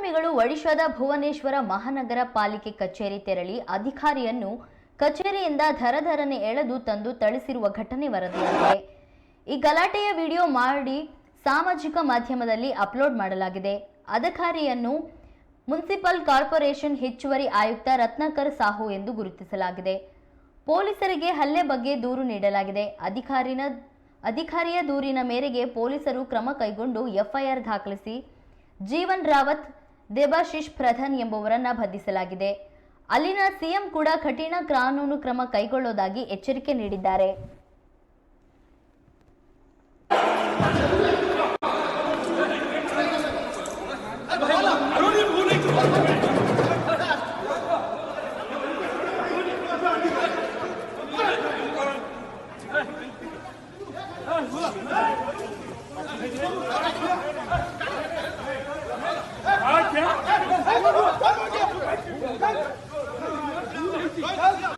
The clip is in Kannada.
ದುಷ್ಕರ್ಮಿಗಳು ಒಡಿಶಾದ ಭುವನೇಶ್ವರ ಮಹಾನಗರ ಪಾಲಿಕೆ ಕಚೇರಿ ತೆರಳಿ ಅಧಿಕಾರಿಯನ್ನು ಕಚೇರಿಯಿಂದ ಧರಧರನೆ ಎಳೆದು ತಂದು ಥಳಿಸಿರುವ ಘಟನೆ ವರದಿಯಾಗಿದೆ. ಈ ಗಲಾಟೆಯ ವಿಡಿಯೋ ಮಾಡಿ ಸಾಮಾಜಿಕ ಮಾಧ್ಯಮದಲ್ಲಿ ಅಪ್ಲೋಡ್ ಮಾಡಲಾಗಿದೆ. ಅಧಿಕಾರಿಯನ್ನು ಮುನ್ಸಿಪಲ್ ಕಾರ್ಪೊರೇಷನ್ ಹೆಚ್ಚುವರಿ ಆಯುಕ್ತ ರತ್ನಾಕರ್ ಸಾಹು ಎಂದು ಗುರುತಿಸಲಾಗಿದೆ. ಪೊಲೀಸರಿಗೆ ಹಲ್ಲೆ ಬಗ್ಗೆ ದೂರು ನೀಡಲಾಗಿದೆ. ಅಧಿಕಾರಿಯ ದೂರಿನ ಮೇರೆಗೆ ಪೊಲೀಸರು ಕ್ರಮ ಕೈಗೊಂಡು ಎಫ್ಐಆರ್ ದಾಖಲಿಸಿ ಜೀವನ್ ರಾವತ್, ದೇಬಾಶಿಶ್ ಪ್ರಧಾನ್ ಎಂಬುವರನ್ನ ಬಂಧಿಸಲಾಗಿದೆ. ಅಲ್ಲಿನ ಸಿಎಂ ಕೂಡ ಕಠಿಣ ಕಾನೂನು ಕ್ರಮ ಕೈಗೊಳ್ಳೋದಾಗಿ ಎಚ್ಚರಿಕೆ ನೀಡಿದ್ದಾರೆ. क्या